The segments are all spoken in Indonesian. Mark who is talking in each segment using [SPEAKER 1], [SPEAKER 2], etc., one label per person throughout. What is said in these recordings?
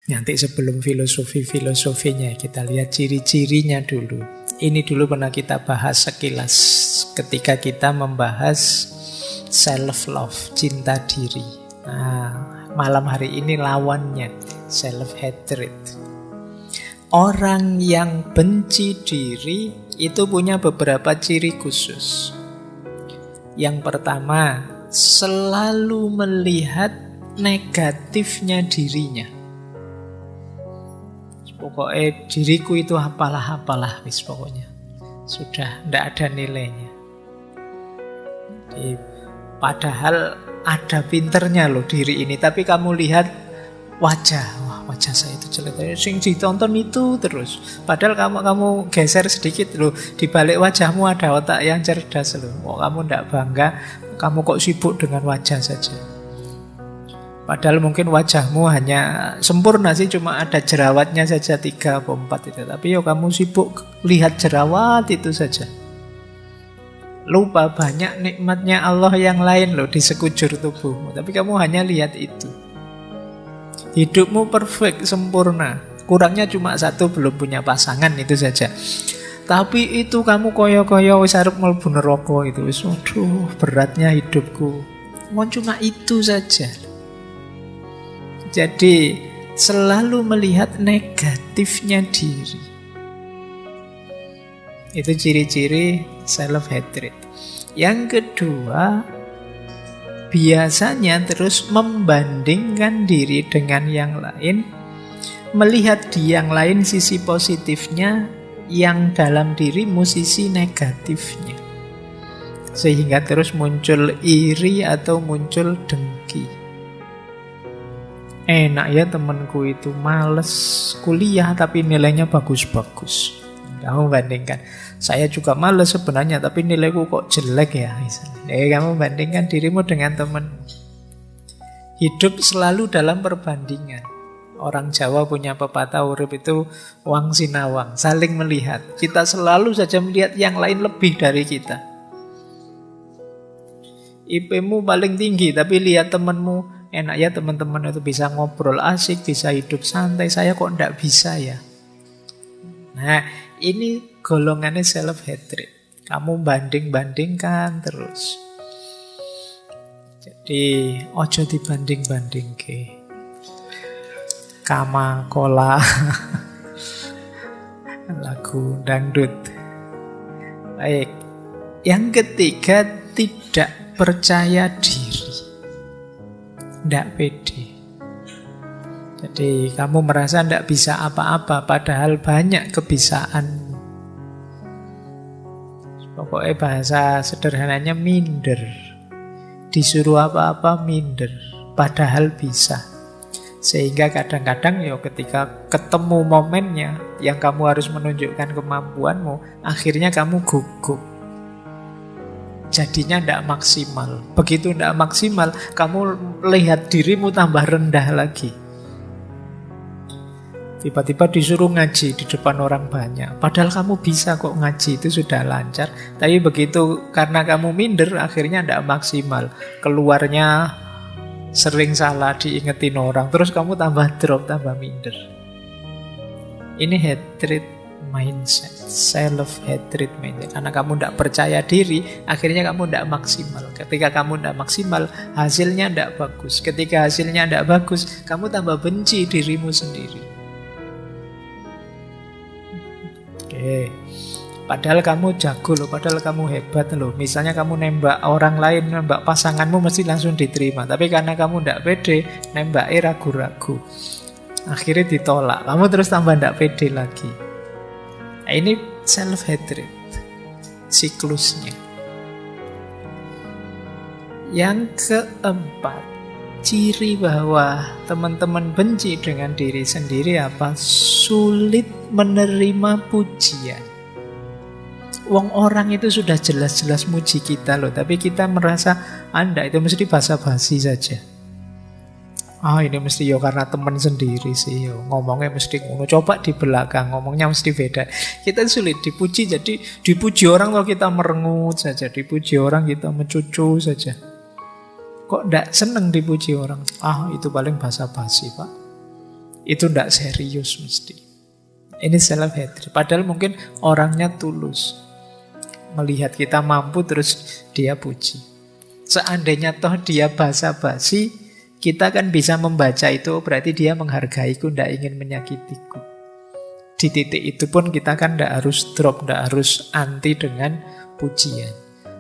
[SPEAKER 1] Nanti sebelum filosofinya kita lihat ciri-cirinya dulu. Ini dulu pernah kita bahas sekilas ketika kita membahas self-love, cinta diri. Nah, malam hari ini lawannya, self-hatred. Orang yang benci diri itu punya beberapa ciri khusus. Yang pertama, selalu melihat negatifnya dirinya. Pokoknya diriku itu apalah wis pokoknya. Sudah tidak ada nilainya. Padahal ada pinternya loh diri ini, tapi kamu lihat wajah saya itu jelek. Sing ditonton itu terus. Padahal kamu geser sedikit loh, di balik wajahmu ada otak yang cerdas loh. Kamu tidak bangga, kamu kok sibuk dengan wajah saja. Padahal mungkin wajahmu hanya sempurna sih, cuma ada jerawatnya saja 3 atau 4 itu. Tapi kamu sibuk lihat jerawat itu saja. Lupa banyak nikmatnya Allah yang lain loh di sekujur tubuhmu. Tapi kamu hanya lihat itu. Hidupmu perfect, sempurna. Kurangnya cuma 1, belum punya pasangan, itu saja. Tapi itu kamu koyo-koyo wis arep mlebu neraka itu. Wis waduh, beratnya hidupku. Cuma itu saja. Jadi selalu melihat negatifnya diri. Itu ciri-ciri self-hatred. Yang kedua, biasanya terus membandingkan diri dengan yang lain, melihat di yang lain sisi positifnya, yang dalam dirimu sisi negatifnya. Sehingga terus muncul iri atau muncul dengki. Enak ya temanku itu, males kuliah tapi nilainya bagus-bagus. Kamu bandingkan, saya juga males sebenarnya tapi nilaiku kok jelek ya. Kamu bandingkan dirimu dengan teman. Hidup selalu dalam perbandingan. Orang Jawa punya pepatah urip itu wang sinawang, saling melihat. Kita selalu saja melihat yang lain lebih dari kita. IP-mu paling tinggi tapi lihat temanmu, enak ya teman-teman itu bisa ngobrol asik, bisa hidup santai, saya kok enggak bisa ya. Nah, ini golongannya self-hatred. Kamu banding-bandingkan terus. Jadi, ojo dibanding-banding ke. Kama Kola lagu dangdut. Baik. Yang ketiga, tidak percaya diri. Tidak pede. Jadi kamu merasa tidak bisa apa-apa, padahal banyak kebisaan. Pokoknya bahasa sederhananya minder. Disuruh apa-apa minder, padahal bisa. Sehingga kadang-kadang ketika ketemu momennya yang kamu harus menunjukkan kemampuanmu, akhirnya kamu gugup. Jadinya tidak maksimal. Begitu tidak maksimal, kamu lihat dirimu tambah rendah lagi. Tiba-tiba disuruh ngaji di depan orang banyak. Padahal kamu bisa kok ngaji, itu sudah lancar. Tapi begitu karena kamu minder, akhirnya tidak maksimal. Keluarnya sering salah diingetin orang. Terus kamu tambah drop, tambah minder. Ini hatred mindset, self-hatred mindset. Karena kamu tidak percaya diri, akhirnya kamu tidak maksimal. Ketika kamu tidak maksimal, hasilnya tidak bagus. Ketika hasilnya tidak bagus, kamu tambah benci dirimu sendiri. Oke. Padahal kamu jago loh, padahal kamu hebat loh. Misalnya kamu nembak orang lain, nembak pasanganmu mesti langsung diterima. Tapi karena kamu tidak pede, nembaknya ragu-ragu. Akhirnya ditolak, kamu terus tambah tidak pede lagi. Nah, ini self-hatred, siklusnya. Yang keempat, ciri bahwa teman-teman benci dengan diri sendiri apa? Sulit menerima pujian. Wong orang itu sudah jelas-jelas muji kita loh, tapi kita merasa Anda itu mesti basa-basi saja. Ini mesti karena teman sendiri sih, ngomongnya mesti ngono. Coba di belakang ngomongnya mesti beda. Kita sulit dipuji, jadi dipuji orang kalau kita merengut saja, dipuji orang kita mencucu saja. Kok enggak seneng dipuji orang? Itu paling basa-basi, Pak. Itu tidak serius mesti. Ini self-hatred. Padahal mungkin orangnya tulus. Melihat kita mampu terus dia puji. Seandainya toh dia basa-basi, kita kan bisa membaca itu berarti dia menghargaiku, tidak ingin menyakitiku. Di titik itu pun kita kan tidak harus drop, tidak harus anti dengan pujian.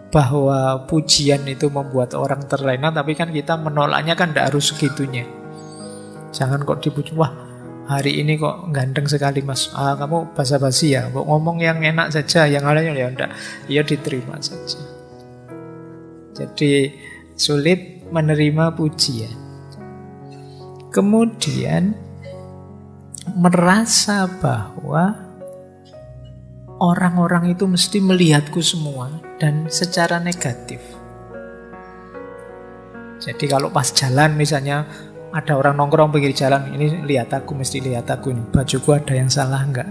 [SPEAKER 1] Bahwa pujian itu membuat orang terlena, tapi kan kita menolaknya kan tidak harus segitunya. Jangan kok dipuji, wah hari ini kok ganteng sekali mas, kamu basa-basi ya, ngomong yang enak saja, yang lainnya ya enggak, ya diterima saja. Jadi sulit menerima pujian. Kemudian merasa bahwa orang-orang itu mesti melihatku semua dan secara negatif. Jadi kalau pas jalan misalnya ada orang nongkrong pinggir jalan, ini lihat aku, mesti lihat aku, ini bajuku ada yang salah enggak,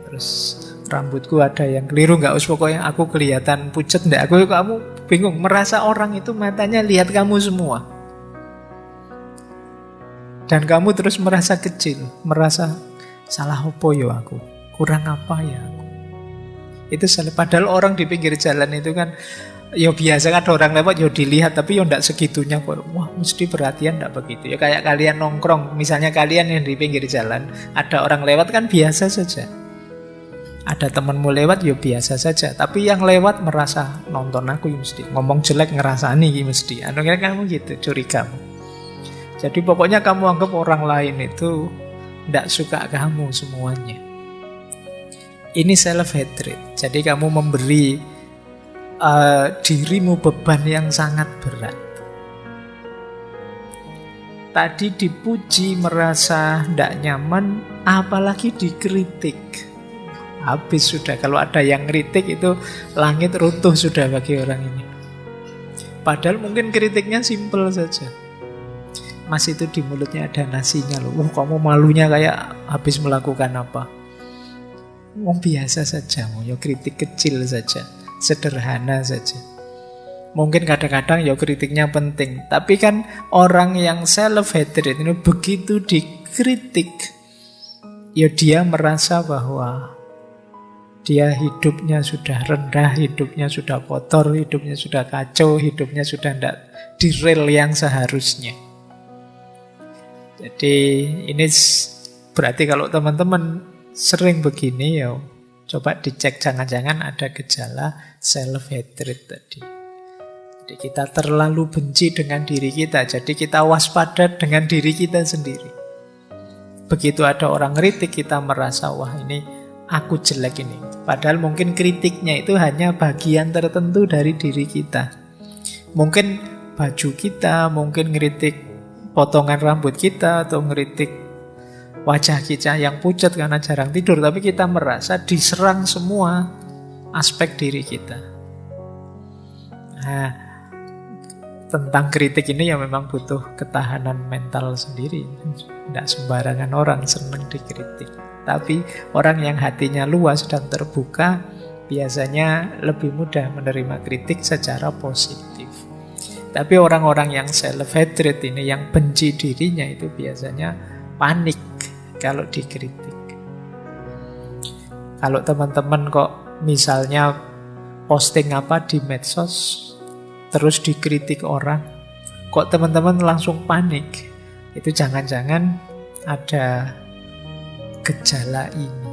[SPEAKER 1] terus rambutku ada yang keliru enggak, pokoknya aku kelihatan pucet enggak, kamu bingung, merasa orang itu matanya lihat kamu semua. Dan kamu terus merasa kecil, merasa salah apa ya aku, kurang apa ya aku. Itu salah, padahal orang di pinggir jalan itu kan ya biasa kan ada orang lewat ya dilihat, tapi ya enggak segitunya kok. Wah, mesti perhatian enggak begitu. Ya kayak kalian nongkrong, misalnya kalian yang di pinggir jalan, ada orang lewat kan biasa saja. Ada temanmu lewat ya biasa saja, tapi yang lewat merasa nonton aku ya mesti. Ngomong jelek ngerasani ya mesti. Akhirnya kamu gitu, curigamu. Jadi pokoknya kamu anggap orang lain itu enggak suka kamu semuanya. Ini self-hatred. Jadi kamu memberi dirimu beban yang sangat berat. Tadi dipuji merasa tidak nyaman, apalagi dikritik. Habis sudah, kalau ada yang kritik itu langit runtuh sudah bagi orang ini. Padahal mungkin kritiknya simpel saja. Mas itu di mulutnya ada nasinya loh. Kamu malunya kayak habis melakukan apa? Biasa saja, ya kritik kecil saja, sederhana saja. Mungkin kadang-kadang ya kritiknya penting, tapi kan orang yang self-hatred ini begitu dikritik, ya dia merasa bahwa dia hidupnya sudah rendah, hidupnya sudah kotor, hidupnya sudah kacau, hidupnya sudah tidak di rel yang seharusnya. Jadi ini berarti kalau teman-teman sering begini ya coba dicek, jangan-jangan ada gejala self-hatred tadi. Jadi kita terlalu benci dengan diri kita, jadi kita waspada dengan diri kita sendiri. Begitu ada orang kritik kita merasa wah ini aku jelek ini. Padahal mungkin kritiknya itu hanya bagian tertentu dari diri kita. Mungkin baju kita, mungkin ngeritik potongan rambut kita, atau ngeritik wajah kita yang pucat karena jarang tidur, tapi kita merasa diserang semua aspek diri kita. Nah, tentang kritik ini ya memang butuh ketahanan mental sendiri. Tidak sembarangan orang senang dikritik. Tapi orang yang hatinya luas dan terbuka biasanya lebih mudah menerima kritik secara positif. Tapi orang-orang yang self-hatred ini, yang benci dirinya, itu biasanya panik kalau dikritik. Kalau teman-teman kok misalnya posting apa di medsos terus dikritik orang, kok teman-teman langsung panik, itu jangan-jangan ada gejala ini.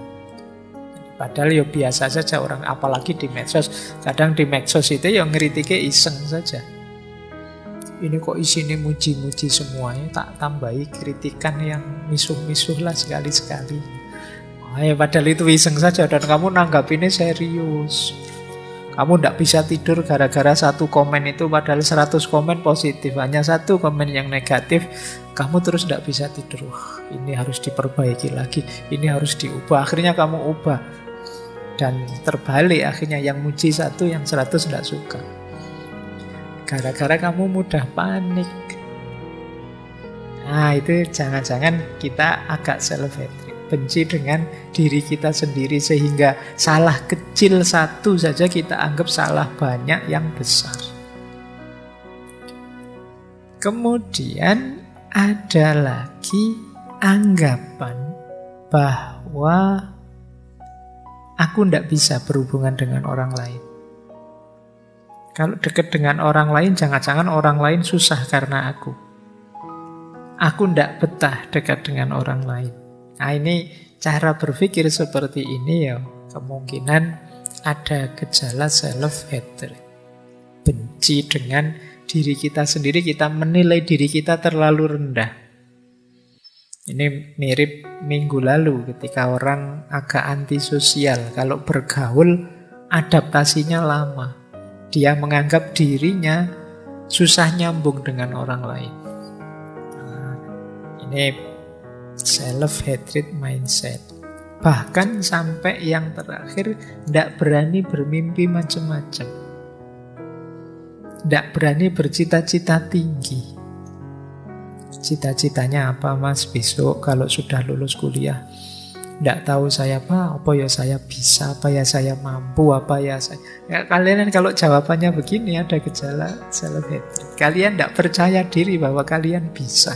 [SPEAKER 1] Padahal ya biasa saja orang, apalagi di medsos. Kadang di medsos itu ya ngeritiknya iseng saja. Ini kok isinya muji-muji semuanya, tak tambahi kritikan yang misuh-misuh lah sekali-sekali. Padahal itu iseng saja dan kamu nanggapinnya serius. Kamu tidak bisa tidur gara-gara satu komen itu, padahal 100 komen positif, hanya satu komen yang negatif, kamu terus tidak bisa tidur. Wah, ini harus diperbaiki lagi, ini harus diubah. Akhirnya kamu ubah. Dan terbalik akhirnya, yang muji satu, yang 100 tidak suka. Gara-gara kamu mudah panik. Nah, itu jangan-jangan kita agak self-hatred, benci dengan diri kita sendiri, sehingga salah kecil satu saja kita anggap salah banyak yang besar. Kemudian ada lagi anggapan bahwa aku tidak bisa berhubungan dengan orang lain. Kalau dekat dengan orang lain, jangan-jangan orang lain susah karena aku. Aku tidak betah dekat dengan orang lain. Nah, ini cara berpikir seperti ini ya, kemungkinan ada gejala self-hatred. Benci dengan diri kita sendiri, kita menilai diri kita terlalu rendah. Ini mirip minggu lalu ketika orang agak antisosial. Kalau bergaul, adaptasinya lama. Dia menganggap dirinya susah nyambung dengan orang lain. Ini self-hatred mindset. Bahkan sampai yang terakhir tidak berani bermimpi macam-macam. Tidak berani bercita-cita tinggi. Cita-citanya apa mas besok kalau sudah lulus kuliah? Tidak tahu saya apa ya saya bisa, apa ya saya mampu, apa ya saya... Ya, kalian kalau jawabannya begini ada gejala self-hatred. Kalian tidak percaya diri bahwa kalian bisa.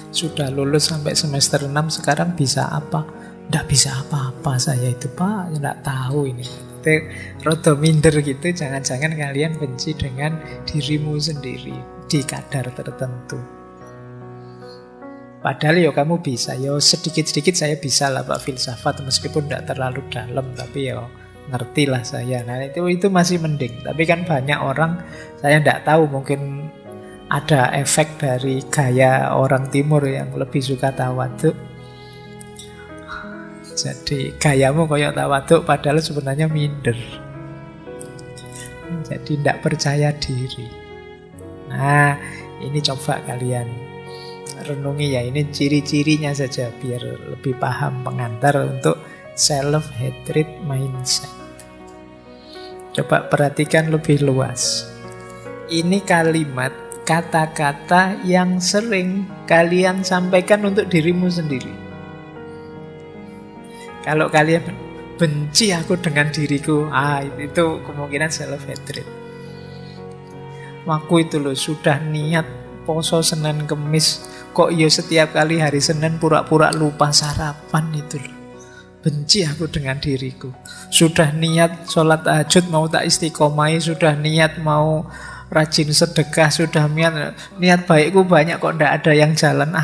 [SPEAKER 1] Sudah lulus sampai semester 6, sekarang bisa apa? Tidak bisa apa-apa saya itu pak, tidak tahu ini. Itu rada minder gitu, jangan-jangan kalian benci dengan dirimu sendiri di kadar tertentu. Padahal ya kamu bisa, ya sedikit-sedikit saya bisa lah Pak filsafat, meskipun tidak terlalu dalam, tapi ya ngerti lah saya. Nah itu masih mending. Tapi kan banyak orang, saya tidak tahu, mungkin ada efek dari gaya orang timur yang lebih suka tawaduk. Jadi gayamu kayak tawaduk padahal sebenarnya minder. Jadi tidak percaya diri. Nah ini coba kalian renungi ya, ini ciri-cirinya saja biar lebih paham pengantar untuk self-hatred mindset. Coba perhatikan lebih luas. Ini kalimat, kata-kata yang sering kalian sampaikan untuk dirimu sendiri. Kalau kalian benci aku dengan diriku, itu kemungkinan self-hatred. Aku itu loh sudah niat poso Senin Kemis, kok ya setiap kali hari Senin pura-pura lupa sarapan itu loh. Benci aku dengan diriku. Sudah niat sholat tahajud mau tak istiqomai, sudah niat mau rajin sedekah, sudah niat baikku banyak kok ndak ada yang jalan.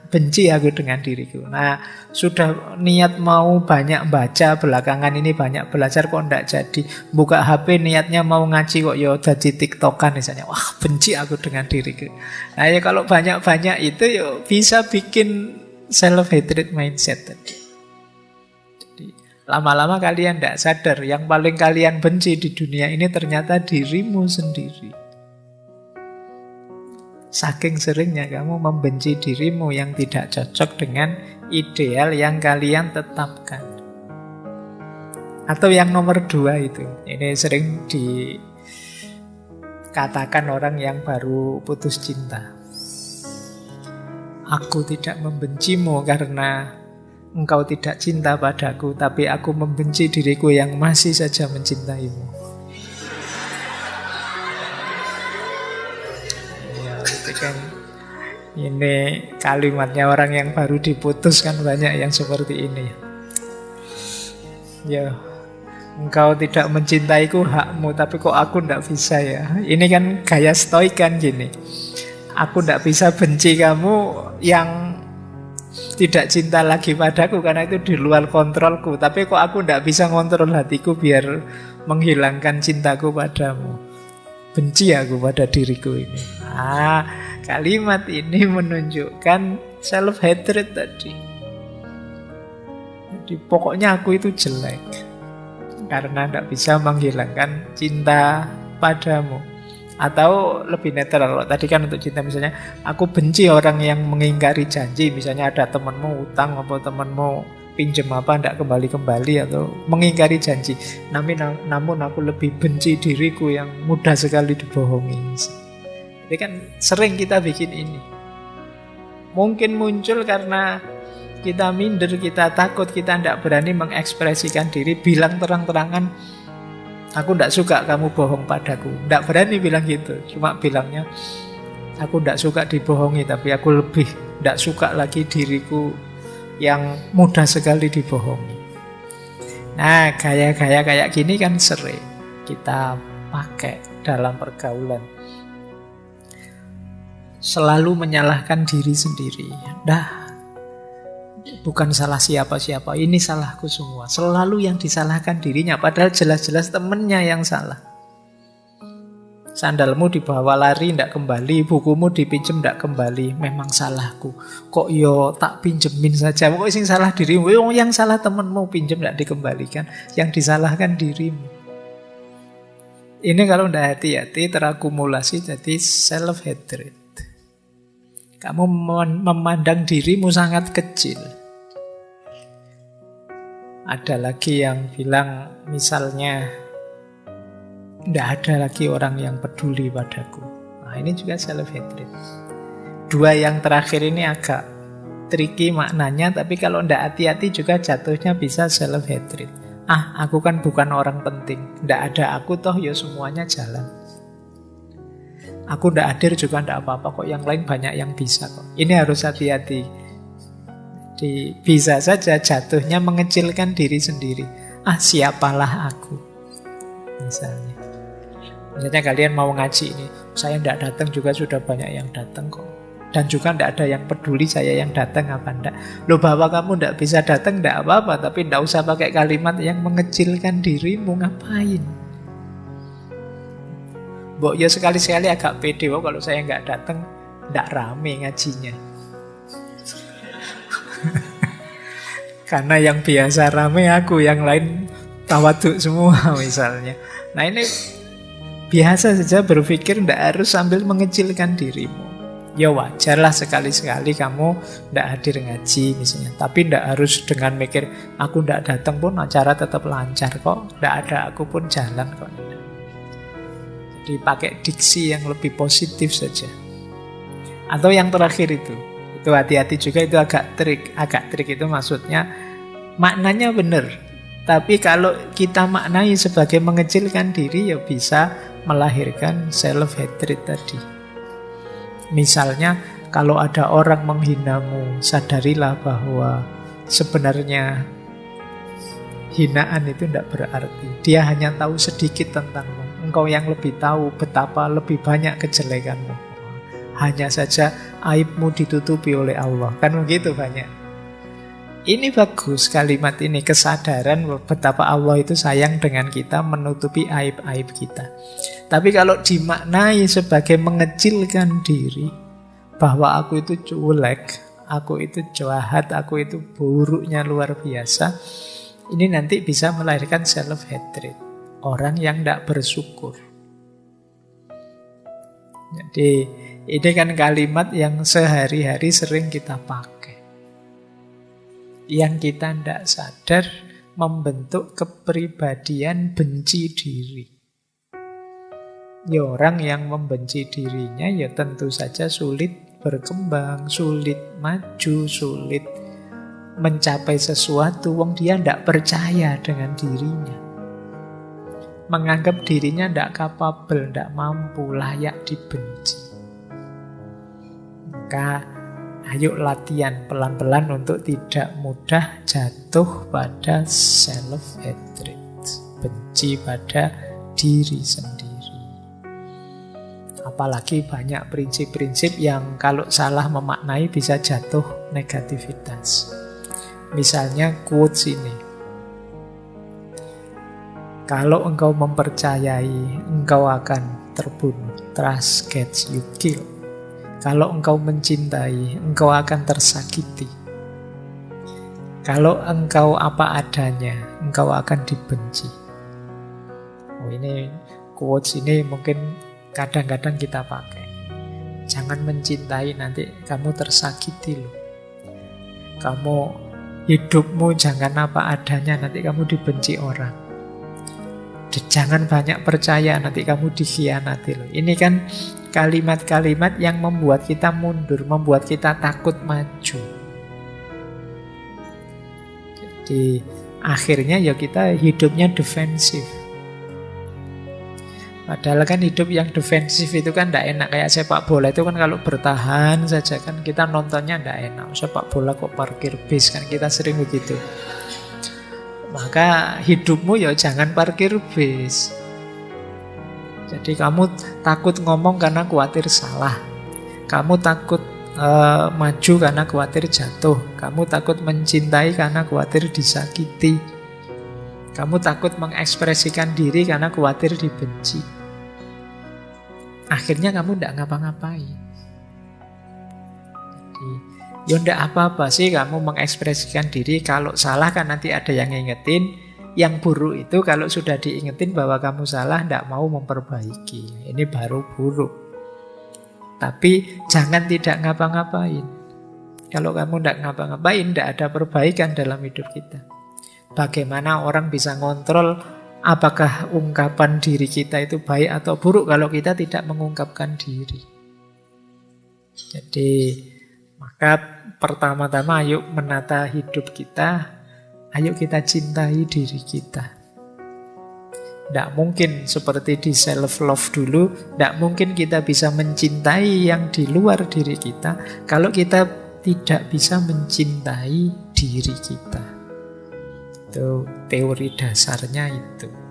[SPEAKER 1] Benci aku dengan diriku. Nah, sudah niat mau banyak baca, belakangan ini banyak belajar kok ndak jadi. Buka HP niatnya mau ngaji kok ya jadi TikTokan misalnya. Wah, benci aku dengan diriku. Nah, ya kalau banyak-banyak itu ya bisa bikin self-hatred mindset tadi. Jadi, lama-lama kalian ndak sadar yang paling kalian benci di dunia ini ternyata dirimu sendiri. Saking seringnya kamu membenci dirimu yang tidak cocok dengan ideal yang kalian tetapkan. Atau yang nomor 2 itu, ini sering dikatakan orang yang baru putus cinta. Aku tidak membencimu karena engkau tidak cinta padaku, tapi aku membenci diriku yang masih saja mencintaimu. Kan ini kalimatnya orang yang baru diputus kan banyak yang seperti ini. Ya, engkau tidak mencintaiku hakmu, tapi kok aku tidak bisa ya. Ini kan gaya stoik kan gini. Aku tidak bisa benci kamu yang tidak cinta lagi padaku karena itu di luar kontrolku. Tapi kok aku tidak bisa ngontrol hatiku biar menghilangkan cintaku padamu. Benci aku pada diriku ini. Kalimat ini menunjukkan self-hatred tadi. Jadi pokoknya aku itu jelek karena tidak bisa menghilangkan cinta padamu. Atau lebih netral, kalau tadi kan untuk cinta misalnya, aku benci orang yang mengingkari janji. Misalnya ada temanmu utang atau temanmu pinjam apa tidak kembali-kembali atau mengingkari janji. Namun aku lebih benci diriku yang mudah sekali dibohongi. Jadi kan sering kita bikin ini. Mungkin muncul karena kita minder, kita takut, kita tidak berani mengekspresikan diri, bilang terang-terangan, aku tidak suka kamu bohong padaku. Tidak berani bilang gitu, cuma bilangnya, Aku tidak suka dibohongi, tapi aku lebih tidak suka lagi diriku yang mudah sekali dibohongi. Nah, gaya-gaya kayak gini kan sering kita pakai dalam pergaulan. Selalu menyalahkan diri sendiri. Bukan salah siapa-siapa, ini salahku semua. Selalu yang disalahkan dirinya, padahal jelas-jelas temennya yang salah. Sandalmu dibawa lari tidak kembali, bukumu dipinjem tidak kembali, memang salahku. Kok yo tak pinjemin saja, kok sing salah dirimu, yang salah temenmu pinjem tidak dikembalikan, yang disalahkan dirimu. Ini kalau tidak hati-hati terakumulasi jadi self-hatred. Kamu memandang dirimu sangat kecil. Ada lagi yang bilang misalnya, tidak ada lagi orang yang peduli padaku. Nah, ini juga self-hatred. Dua yang terakhir ini agak tricky maknanya, tapi kalau tidak hati-hati juga jatuhnya bisa self-hatred. Aku kan bukan orang penting. Tidak ada aku toh ya semuanya jalan. Aku tidak hadir juga tidak apa-apa kok, yang lain banyak yang bisa kok. Ini harus hati-hati. Bisa saja jatuhnya mengecilkan diri sendiri. Siapalah aku, misalnya. Misalnya kalian mau ngaji ini, saya tidak datang juga sudah banyak yang datang kok. Dan juga tidak ada yang peduli saya yang datang apa enggak. Loh, bahwa kamu tidak bisa datang tidak apa-apa, tapi tidak usah pakai kalimat yang mengecilkan dirimu. Ngapain? Mbok ya sekali-sekali agak pede, kalau saya nggak datang tidak rame ngajinya. Karena yang biasa rame aku, yang lain tawaduk semua misalnya. Nah, ini biasa saja berpikir tidak harus sambil mengecilkan dirimu. Ya wajarlah sekali-sekali kamu tidak hadir ngaji misalnya, tapi tidak harus dengan mikir aku tidak datang pun acara tetap lancar kok, tidak ada aku pun jalan kok. Jadi pakai diksi yang lebih positif saja. Atau yang terakhir itu hati-hati juga, itu agak trik itu maksudnya maknanya benar, tapi kalau kita maknai sebagai mengecilkan diri ya bisa melahirkan self-hatred tadi. Misalnya kalau ada orang menghinamu, sadarilah bahwa sebenarnya hinaan itu tidak berarti. Dia hanya tahu sedikit tentangmu. Engkau yang lebih tahu betapa lebih banyak kejelekanmu. Hanya saja aibmu ditutupi oleh Allah. Kan begitu banyak. Ini bagus kalimat ini, kesadaran betapa Allah itu sayang dengan kita, menutupi aib-aib kita. Tapi kalau dimaknai sebagai mengecilkan diri, bahwa aku itu jelek, aku itu jahat, aku itu buruknya luar biasa, ini nanti bisa melahirkan self-hatred. Orang yang tidak bersyukur. Jadi ini kan kalimat yang sehari-hari sering kita pakai. Yang kita tidak sadar membentuk kepribadian benci diri. Ya, orang yang membenci dirinya ya tentu saja sulit berkembang, sulit maju, sulit mencapai sesuatu. Wong dia tidak percaya dengan dirinya, menganggap dirinya tidak capable, tidak mampu, layak dibenci. Maka ayo latihan pelan-pelan untuk tidak mudah jatuh pada self-hatred, benci pada diri sendiri. Apalagi banyak prinsip-prinsip yang kalau salah memaknai bisa jatuh negativitas. Misalnya quotes ini. Kalau engkau mempercayai engkau akan terbunuh, trust gets you killed. Kalau engkau mencintai, engkau akan tersakiti. Kalau engkau apa adanya, engkau akan dibenci. Ini quotes ini mungkin kadang-kadang kita pakai. Jangan mencintai, nanti kamu tersakiti loh. Kamu hidupmu jangan apa adanya, nanti kamu dibenci orang. Jangan banyak percaya, nanti kamu dikhianati loh. Ini kan kalimat-kalimat yang membuat kita mundur, membuat kita takut maju. Jadi akhirnya ya kita hidupnya defensif. Padahal kan hidup yang defensif itu kan tidak enak. Kayak sepak bola itu kan kalau bertahan saja kan kita nontonnya tidak enak. Sepak bola kok parkir bis, kan kita sering begitu. Maka hidupmu ya jangan parkir bis. Jadi kamu takut ngomong karena khawatir salah. Kamu takut maju karena khawatir jatuh. Kamu takut mencintai karena khawatir disakiti. Kamu takut mengekspresikan diri karena khawatir dibenci. Akhirnya kamu tidak ngapa-ngapain. Jadi, ya tidak apa-apa sih kamu mengekspresikan diri. Kalau salah kan nanti ada yang ngingetin. Yang buruk itu kalau sudah diingetin bahwa kamu salah, tidak mau memperbaiki. Ini baru buruk. Tapi jangan tidak ngapa-ngapain. Kalau kamu tidak ngapa-ngapain, tidak ada perbaikan dalam hidup kita. Bagaimana orang bisa ngontrol apakah ungkapan diri kita itu baik atau buruk kalau kita tidak mengungkapkan diri. Jadi, maka pertama-tama ayo menata hidup kita. Ayo kita cintai diri kita. Tidak mungkin seperti di self-love dulu, tidak mungkin kita bisa mencintai yang di luar diri kita kalau kita tidak bisa mencintai diri kita. Itu teori dasarnya itu.